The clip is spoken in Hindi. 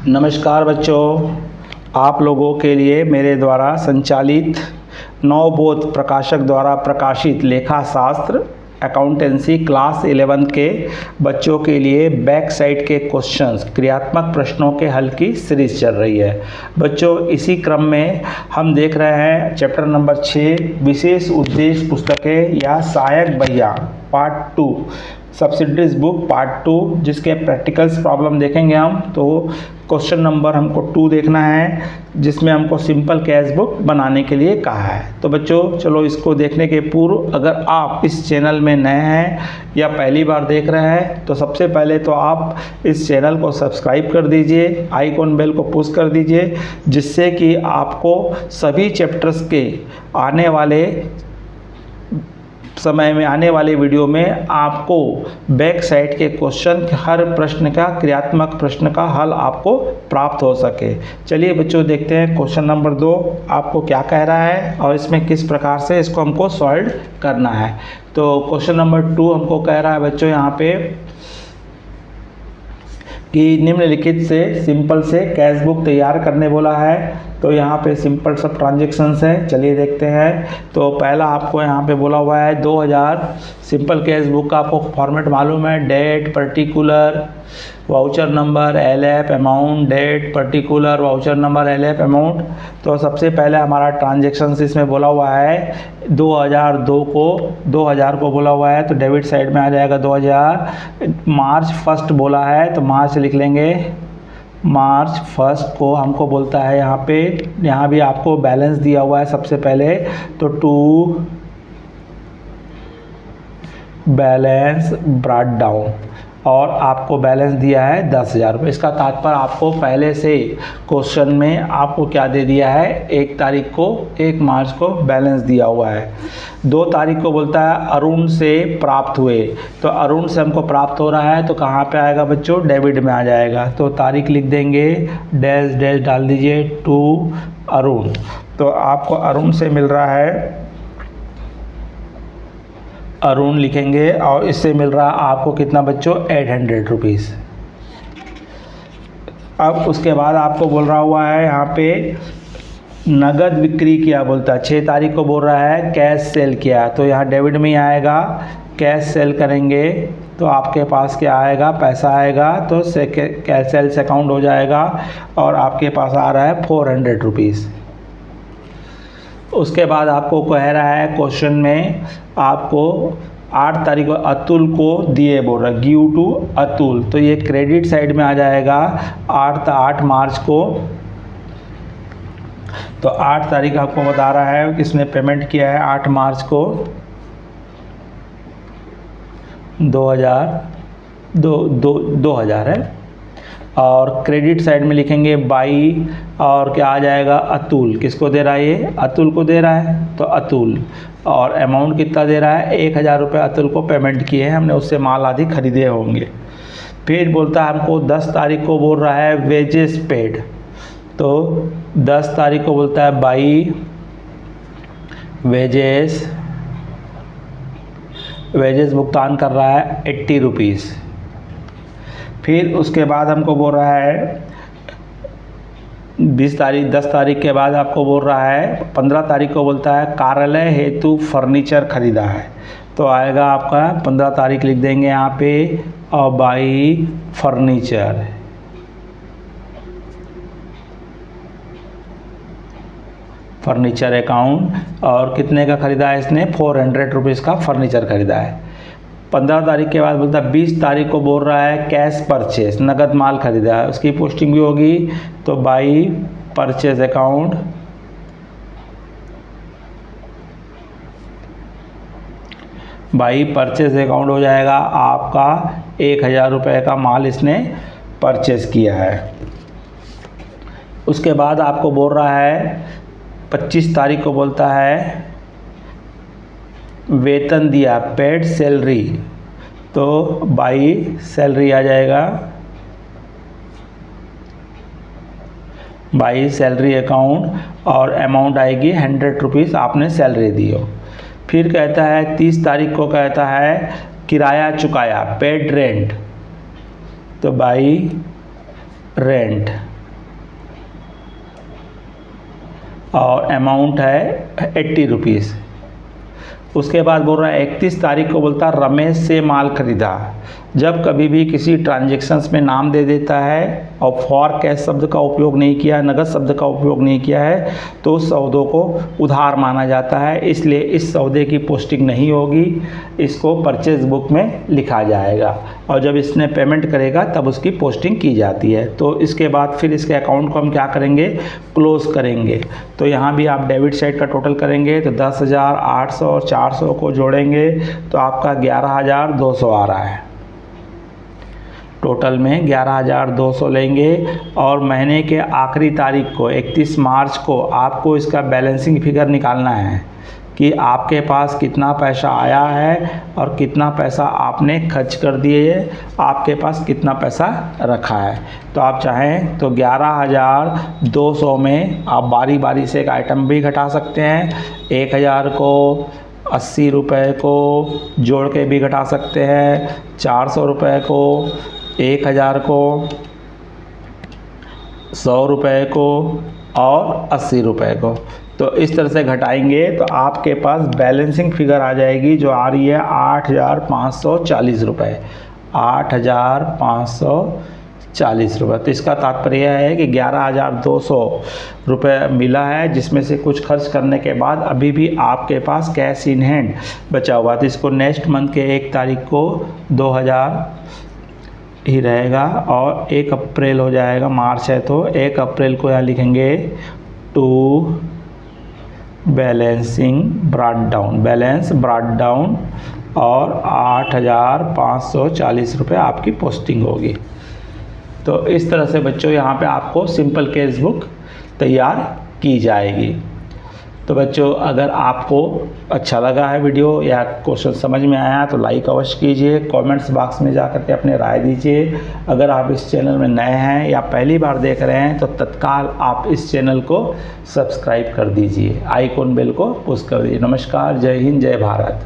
नमस्कार बच्चों, आप लोगों के लिए मेरे द्वारा संचालित नवबोध प्रकाशक द्वारा प्रकाशित लेखा शास्त्र अकाउंटेंसी क्लास 11 के बच्चों के लिए बैक साइड के क्वेश्चंस क्रियात्मक प्रश्नों के हल की सीरीज चल रही है। बच्चों, इसी क्रम में हम देख रहे हैं चैप्टर नंबर 6 विशेष उद्देश्य पुस्तकें या सहायक बहिया पार्ट 2 सब्सिडरीज बुक पार्ट 2, जिसके प्रैक्टिकल्स प्रॉब्लम देखेंगे हम। तो क्वेश्चन नंबर हमको 2 देखना है, जिसमें हमको सिंपल कैश बुक बनाने के लिए कहा है। तो बच्चों चलो इसको देखने के पूर्व, अगर आप इस चैनल में नए हैं या पहली बार देख रहे हैं तो सबसे पहले तो आप इस चैनल को सब्सक्राइब कर दीजिए, आइकॉन बेल को पुश कर दीजिए, जिससे कि आपको सभी चैप्टर्स के आने वाले समय में आने वाले वीडियो में आपको बैक साइड के क्वेश्चन हर प्रश्न का क्रियात्मक प्रश्न का हल आपको प्राप्त हो सके। चलिए बच्चों देखते हैं क्वेश्चन नंबर 2 आपको क्या कह रहा है और इसमें किस प्रकार से इसको हमको सॉल्व करना है। तो क्वेश्चन नंबर 2 हमको कह रहा है बच्चों यहाँ पे कि निम्नलिखित से सिंपल से कैश बुक तैयार करने बोला है। तो यहाँ पे सिंपल सब ट्रांजेक्शन्स हैं, चलिए देखते हैं। तो पहला आपको यहाँ पे बोला हुआ है 2000 सिंपल कैश बुक का आपको फॉर्मेट मालूम है, date particular voucher number LF amount, date particular voucher number LF amount. तो सबसे पहले हमारा ट्रांजेक्शन्स इसमें बोला हुआ है 2000 को बोला हुआ है, तो डेबिट साइड में आ जाएगा 2000। मार्च 1 बोला है तो मार्च लिख लेंगे, मार्च 1 को हमको बोलता है यहाँ पे, यहाँ भी आपको बैलेंस दिया हुआ है सबसे पहले, तो टू बैलेंस ब्रॉट डाउन और आपको बैलेंस दिया है 10,000 रुपये। इसका तात्पर्य आपको पहले से क्वेश्चन में आपको क्या दे दिया है, 1 मार्च को बैलेंस दिया हुआ है। 2 तारीख को बोलता है अरुण से प्राप्त हुए, तो अरुण से हमको प्राप्त हो रहा है तो कहाँ पे आएगा बच्चों, डेबिट में आ जाएगा। तो तारीख लिख देंगे, डैश डैश डाल दीजिए टू अरुण। तो आपको अरुण से मिल रहा है, अरुण लिखेंगे और इससे मिल रहा आपको कितना बच्चों, 800 रुपीज़। अब उसके बाद आपको बोल रहा हुआ है यहाँ पे नगद बिक्री किया बोलता है, 6 तारीख को बोल रहा है कैश सेल किया, तो यहाँ डेबिट में ही आएगा। कैश सेल करेंगे तो आपके पास क्या आएगा, पैसा आएगा, तो कैश सेल्स अकाउंट हो जाएगा और आपके पास आ रहा है 400 रुपीज़। उसके बाद आपको कह रहा है क्वेश्चन में आपको 8 तारीख को अतुल को दिए बोल रहा है, गिव टू अतुल, तो ये क्रेडिट साइड में आ जाएगा 8 मार्च को। तो 8 तारीख आपको बता रहा है किसने पेमेंट किया है 8 मार्च को 2000 है। और क्रेडिट साइड में लिखेंगे बाई और क्या आ जाएगा, अतुल। किसको दे रहा है ये, अतुल को दे रहा है, तो अतुल। और अमाउंट कितना दे रहा है, 1000 रुपये अतुल को पेमेंट किए हैं हमने, उससे माल आदि खरीदे होंगे। फिर बोलता है हमको 10 तारीख को बोल रहा है वेजेस पेड, तो 10 तारीख को बोलता है बाई वेजेस भुगतान कर रहा है 80 रुपीज़। फिर उसके बाद हमको बोल रहा है 10 तारीख के बाद आपको बोल रहा है 15 तारीख को बोलता है कार्यालय हेतु फर्नीचर खरीदा है, तो आएगा आपका 15 तारीख लिख देंगे यहाँ पे और बाई फर्नीचर अकाउंट। और कितने का खरीदा है इसने, 400 रुपीज़ का फर्नीचर खरीदा है। 15 तारीख के बाद बोलता है 20 तारीख को बोल रहा है कैश परचेस, नगद माल खरीदा है, उसकी पोस्टिंग भी होगी, तो by purchase account. By purchase account हो जाएगा आपका 1000 रुपये का माल इसने परचेज किया है। उसके बाद आपको बोल रहा है 25 तारीख को बोलता है वेतन दिया पेड सैलरी, तो बाई सैलरी आ जाएगा, बाई सैलरी अकाउंट और अमाउंट आएगी 100 रुपीज़, आपने सैलरी दी हो। फिर कहता है 30 तारीख को कहता है किराया चुकाया पेड रेंट, तो बाई रेंट और अमाउंट है 80 रुपीज़। उसके बाद बोल रहा है 31 तारीख को बोलता है रमेश से माल खरीदा। जब कभी भी किसी ट्रांजैक्शंस में नाम दे देता है और फॉर कैश शब्द का उपयोग नहीं किया, नगद शब्द का उपयोग नहीं किया है, तो उस सौदों को उधार माना जाता है, इसलिए इस सौदे की पोस्टिंग नहीं होगी, इसको परचेज बुक में लिखा जाएगा और जब इसने पेमेंट करेगा तब उसकी पोस्टिंग की जाती है। तो इसके बाद फिर इसके अकाउंट को हम क्या करेंगे, क्लोज़ करेंगे। तो यहाँ भी आप डेबिट साइड का टोटल करेंगे तो 10,000, 800 और 400 को जोड़ेंगे तो आपका 11,200 आ रहा है। टोटल में 11,200 लेंगे और महीने के आखिरी तारीख को 31 मार्च को आपको इसका बैलेंसिंग फिगर निकालना है कि आपके पास कितना पैसा आया है और कितना पैसा आपने खर्च कर दिए है, आपके पास कितना पैसा रखा है। तो आप चाहें तो 11,200 में आप बारी बारी से एक आइटम भी घटा सकते हैं। 1,000 को, 80 रुपये को जोड़ के भी घटा सकते हैं, 400 रुपये को, 1,000 को, 100 रुपये को और 80 रुपये को। तो इस तरह से घटाएंगे तो आपके पास बैलेंसिंग फिगर आ जाएगी जो आ रही है 8,540 रुपये, 8,540 रुपये। तो इसका तात्पर्य है कि 11,200 रुपये मिला है, जिसमें से कुछ खर्च करने के बाद अभी भी आपके पास कैश इन हैंड बचा हुआ। तो इसको नेक्स्ट मंथ के 1 तारीख को 2,000 ही रहेगा और 1 अप्रैल हो जाएगा, मार्च है तो 1 अप्रैल को यहाँ लिखेंगे to balancing brought down, balance brought down और 8,540 रुपये आपकी पोस्टिंग होगी। तो इस तरह से बच्चों यहाँ पे आपको सिंपल केस बुक तैयार की जाएगी। तो बच्चों अगर आपको अच्छा लगा है वीडियो या क्वेश्चन समझ में आया तो लाइक अवश्य कीजिए, कमेंट्स बॉक्स में जा करके अपने राय दीजिए। अगर आप इस चैनल में नए हैं या पहली बार देख रहे हैं तो तत्काल आप इस चैनल को सब्सक्राइब कर दीजिए, आइकॉन बेल को पुश कर दीजिए। नमस्कार, जय हिंद, जय भारत।